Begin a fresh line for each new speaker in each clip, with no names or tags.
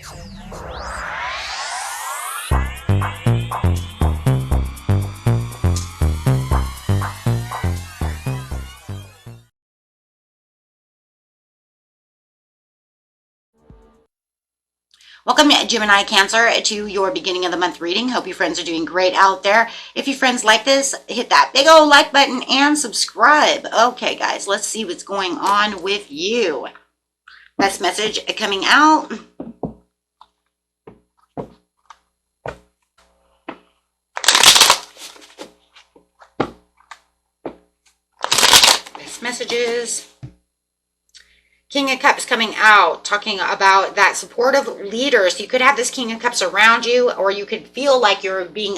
Welcome, Gemini Cancer, to your beginning of the month reading. Hope you friends are doing great out there. If you friends like this, hit that big old like button and subscribe. Okay, guys, let's see what's going on with you. Best message coming out. Best messages. King of Cups coming out, talking about that supportive leader. So you could have this King of Cups around you, or you could feel like you're being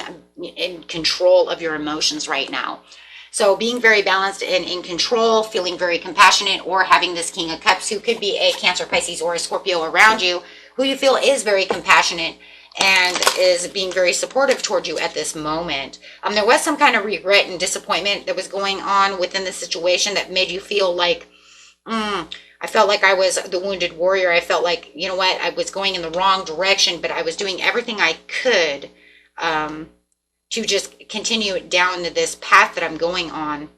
in control of your emotions right now. So being very balanced and in control, feeling very compassionate, or having this King of Cups, who could be a Cancer, Pisces, or a Scorpio around you, who you feel is very compassionate and is being very supportive towards you at this moment. There was some kind of regret and disappointment that was going on within the situation that made you feel like, I felt like I was the wounded warrior. I felt like, you know what, I was going in the wrong direction, but I was doing everything I could to just continue down this path that I'm going on.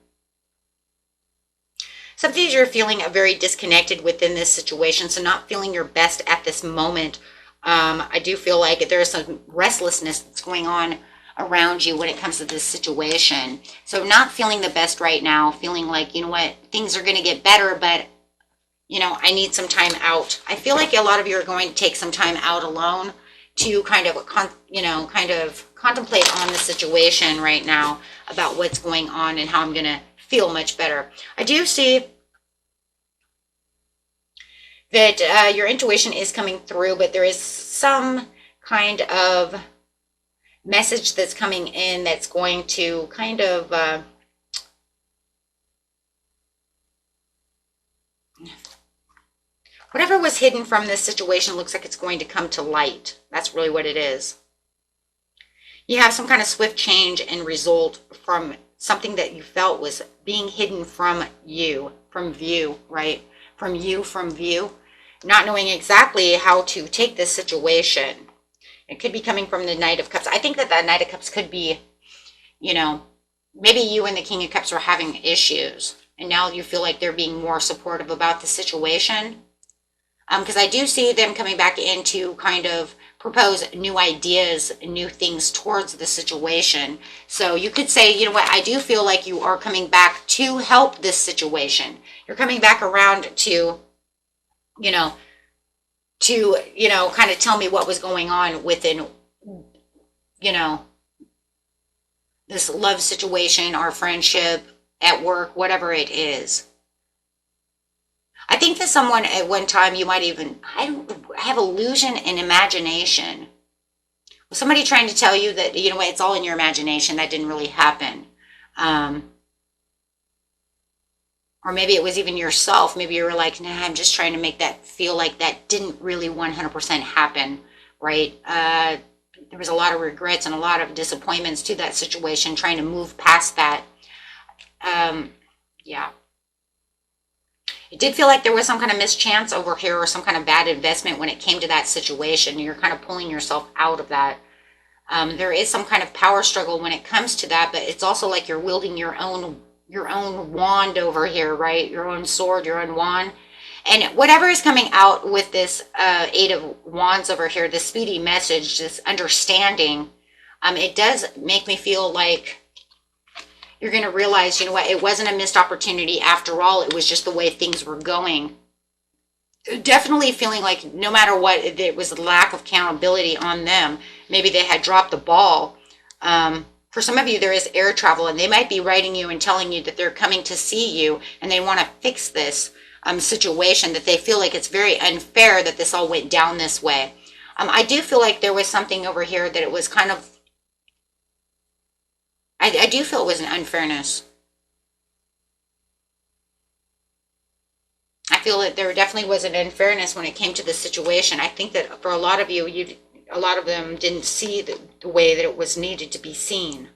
Some days you're feeling very disconnected within this situation, so not feeling your best at this moment. I do feel like there's some restlessness that's going on around you when it comes to this situation. So not feeling the best right now, feeling like, you know what, things are going to get better, but you know, I need some time out. I feel like a lot of you are going to take some time out alone to kind of contemplate on the situation right now about what's going on and how I'm going to feel much better. I do see that your intuition is coming through, but there is some kind of message that's coming in that's going to kind of whatever was hidden from this situation looks like it's going to come to light. That's really what it is. You have some kind of swift change and result from something that you felt was being hidden from you, from view, right? From view. Not knowing exactly how to take this situation. It could be coming from the Knight of Cups. I think that Knight of Cups could be, you know, maybe you and the King of Cups are having issues. And now you feel like they're being more supportive about the situation. Because I do see them coming back in to kind of propose new ideas, new things towards the situation. So you could say, you know what, I do feel like you are coming back to help this situation. You're coming back around to, kind of tell me what was going on within, this love situation or friendship at work, whatever it is. I think that someone at one time, you might even have illusion and imagination. Somebody trying to tell you that, you know what, it's all in your imagination. That didn't really happen. Or maybe it was even yourself. Maybe you were like, nah, I'm just trying to make that feel like that didn't really 100% happen, right? There was a lot of regrets and a lot of disappointments to that situation, trying to move past that. Yeah. It did feel like there was some kind of mischance over here or some kind of bad investment when it came to that situation. You're kind of pulling yourself out of that. There is some kind of power struggle when it comes to that, but it's also like you're wielding your own wand over here, right? Your own sword, your own wand. And whatever is coming out with this Eight of Wands over here, this speedy message, this understanding, it does make me feel like you're going to realize, you know what, it wasn't a missed opportunity after all. It was just the way things were going. Definitely feeling like no matter what, there was a lack of accountability on them. Maybe they had dropped the ball. For some of you, there is air travel, and they might be writing you and telling you that they're coming to see you, and they want to fix this situation, that they feel like it's very unfair that this all went down this way. I do feel like there was something over here that it was kind of, I do feel it was an unfairness. I feel that there definitely was an unfairness when it came to the situation. I think that for a lot of you, a lot of them didn't see the way that it was needed to be seen.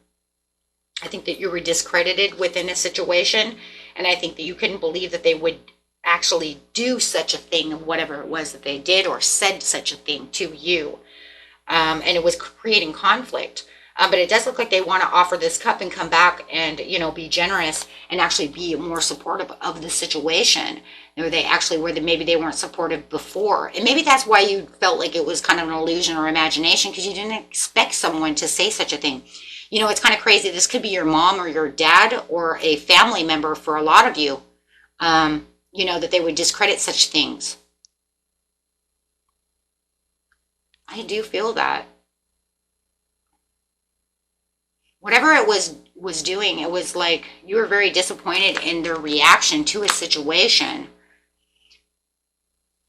I think that you were discredited within a situation, and I think that you couldn't believe that they would actually do such a thing, whatever it was that they did or said such a thing to you. And it was creating conflict. But it does look like they want to offer this cup and come back and, be generous and actually be more supportive of the situation. Maybe they weren't supportive before. And maybe that's why you felt like it was kind of an illusion or imagination, because you didn't expect someone to say such a thing. It's kind of crazy. This could be your mom or your dad or a family member for a lot of you, that they would discredit such things. I do feel that. Whatever it was doing, it was like you were very disappointed in their reaction to a situation.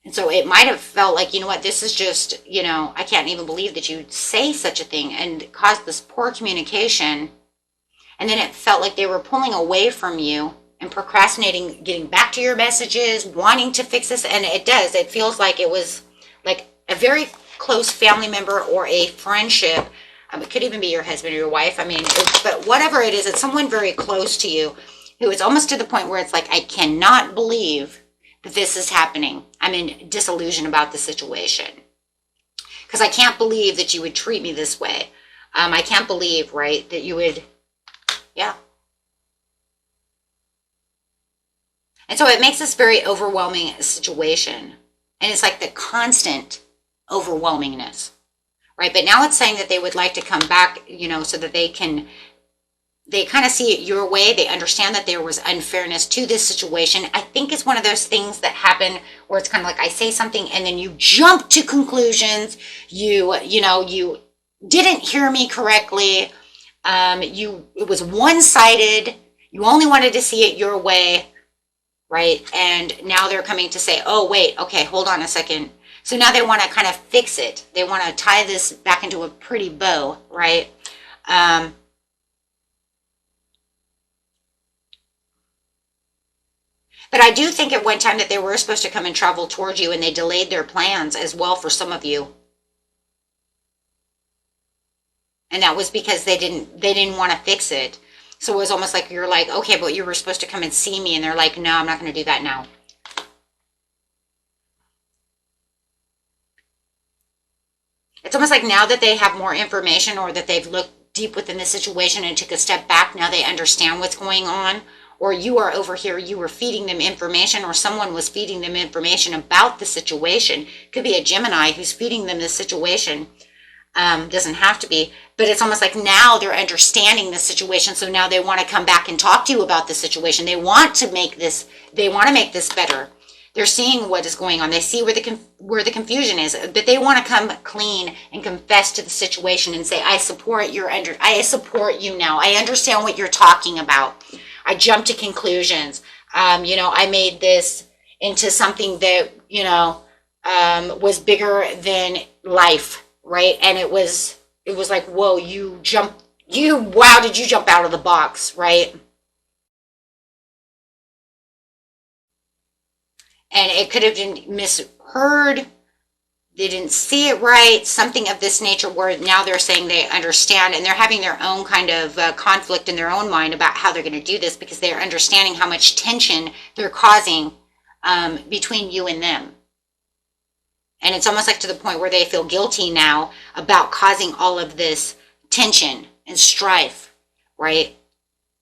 And so it might have felt like, this is just, I can't even believe that you'd say such a thing, and caused this poor communication. And then it felt like they were pulling away from you and procrastinating, getting back to your messages, wanting to fix this. And it does. It feels like it was like a very close family member or a friendship. It could even be your husband or your wife. But whatever it is, it's someone very close to you who is almost to the point where it's like, I cannot believe that this is happening. I'm in disillusion about the situation. Because I can't believe that you would treat me this way. I can't believe, right, that you would, yeah. And so it makes this very overwhelming situation. And it's like the constant overwhelmingness. Right, but now it's saying that they would like to come back, so that they kind of see it your way. They understand that there was unfairness to this situation. I think it's one of those things that happen where it's kind of like I say something and then you jump to conclusions. You didn't hear me correctly. It was one-sided. You only wanted to see it your way, right? And now they're coming to say, oh, wait, okay, hold on a second. So now they want to kind of fix it. They want to tie this back into a pretty bow, right? But I do think at one time that they were supposed to come and travel towards you, and they delayed their plans as well for some of you. And that was because they didn't want to fix it. So it was almost like you're like, okay, but you were supposed to come and see me. And they're like, no, I'm not going to do that now. It's almost like now that they have more information, or that they've looked deep within the situation and took a step back, now they understand what's going on. Or you are over here, you were feeding them information, or someone was feeding them information about the situation. Could be a Gemini who's feeding them the situation. Doesn't have to be, but it's almost like now they're understanding the situation. So now they want to come back and talk to you about the situation. They want to make this better. They're seeing what is going on. They see where the confusion is, but they want to come clean and confess to the situation and say, I support you now. I understand what you're talking about. I jumped to conclusions. I made this into something that, was bigger than life, right? And it was like, whoa, did you jump out of the box, right? And it could have been misheard. They didn't see it right. Something of this nature, where now they're saying they understand, and they're having their own kind of conflict in their own mind about how they're going to do this, because they're understanding how much tension they're causing between you and them. And it's almost like to the point where they feel guilty now about causing all of this tension and strife, right?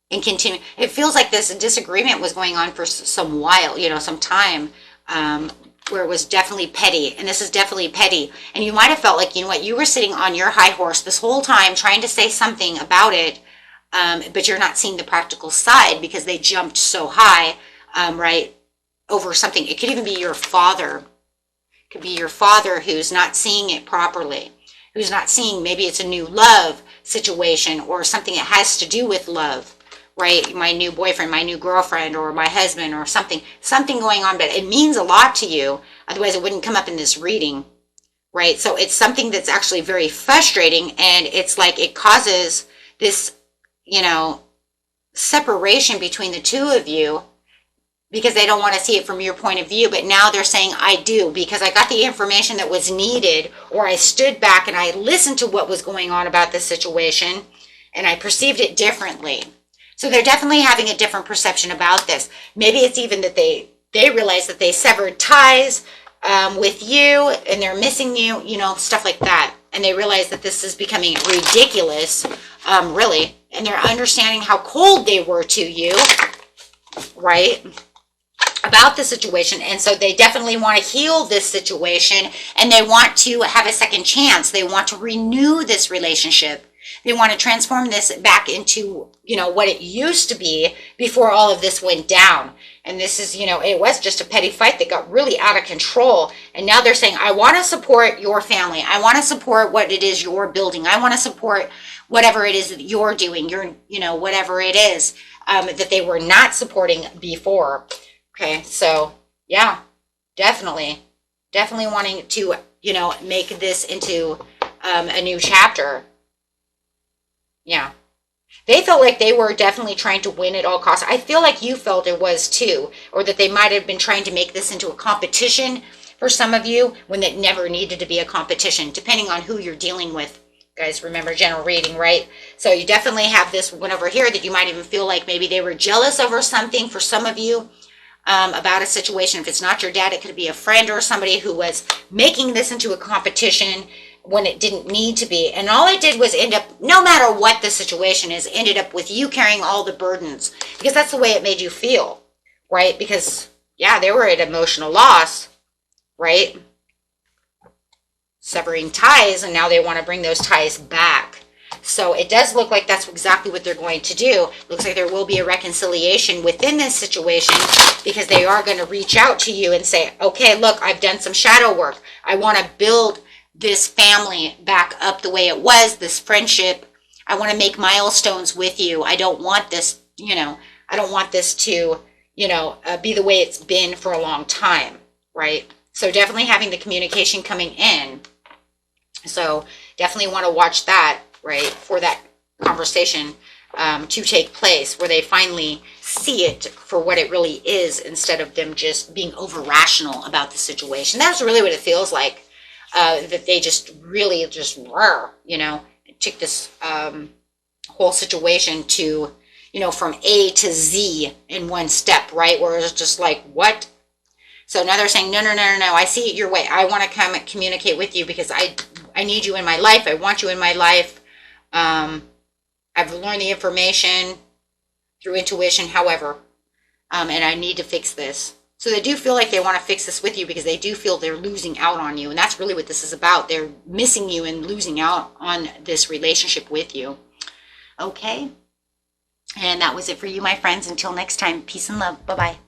And continue. It feels like this disagreement was going on for some while, some time, where it was definitely petty. And this is definitely petty. And you might have felt like, you were sitting on your high horse this whole time trying to say something about it, but you're not seeing the practical side because they jumped so high, right, over something. It could even be your father. It could be your father who's not seeing it properly, who's not seeing, maybe it's a new love situation or something that has to do with love. Right, my new boyfriend, my new girlfriend, or my husband, or something going on, but it means a lot to you. Otherwise, it wouldn't come up in this reading, right? So it's something that's actually very frustrating, and it's like it causes this, separation between the two of you, because they don't want to see it from your point of view. But now they're saying, I do, because I got the information that was needed, or I stood back and I listened to what was going on about this situation, and I perceived it differently. So they're definitely having a different perception about this. Maybe it's even that they they realize that they severed ties with you and they're missing you, you know, stuff like that. And they realize that this is becoming ridiculous, really. And they're understanding how cold they were to you, right? About the situation. And so they definitely want to heal this situation, and they want to have a second chance. They want to renew this relationship. They want to transform this back into, you know, what it used to be before all of this went down. And this is, you know, it was just a petty fight that got really out of control. And now they're saying, I want to support your family. I want to support what it is you're building. I want to support whatever it is that you're doing. You're, you know, whatever it is that they were not supporting before. Okay, so yeah, definitely wanting to, you know, make this into a new chapter. Yeah. They felt like they were definitely trying to win at all costs. I feel like you felt it was too, or that they might have been trying to make this into a competition for some of you when it never needed to be a competition, depending on who you're dealing with. Guys, remember general reading, right? So you definitely have this one over here that you might even feel like maybe they were jealous over something for some of you. About a situation. If it's not your dad, it could be a friend or somebody who was making this into a competition when it didn't need to be. And all it did was end up, no matter what the situation is, ended up with you carrying all the burdens, because that's the way it made you feel, right? Because, yeah, they were at emotional loss, right? Severing ties, and now they want to bring those ties back. So it does look like that's exactly what they're going to do. Looks like there will be a reconciliation within this situation, because they are going to reach out to you and say, okay, look, I've done some shadow work. I want to build this family back up the way it was, this friendship. I want to make milestones with you. I don't want this, you know, I don't want this to, you know, be the way it's been for a long time, right? So definitely having the communication coming in. So definitely want to watch that, right, for that conversation to take place, where they finally see it for what it really is, instead of them just being over rational about the situation. That's really what it feels like, that they just really just, you know, took this whole situation to, you know, from A to Z in one step, right, where it's just like, what? So now they're saying, no, I see it your way. I want to come and communicate with you because I need you in my life. I want you in my life. I've learned the information through intuition, however, and I need to fix this. So they do feel like they want to fix this with you, because they do feel they're losing out on you. And that's really what this is about. They're missing you and losing out on this relationship with you. Okay. And that was it for you, my friends. Until next time, peace and love. Bye-bye.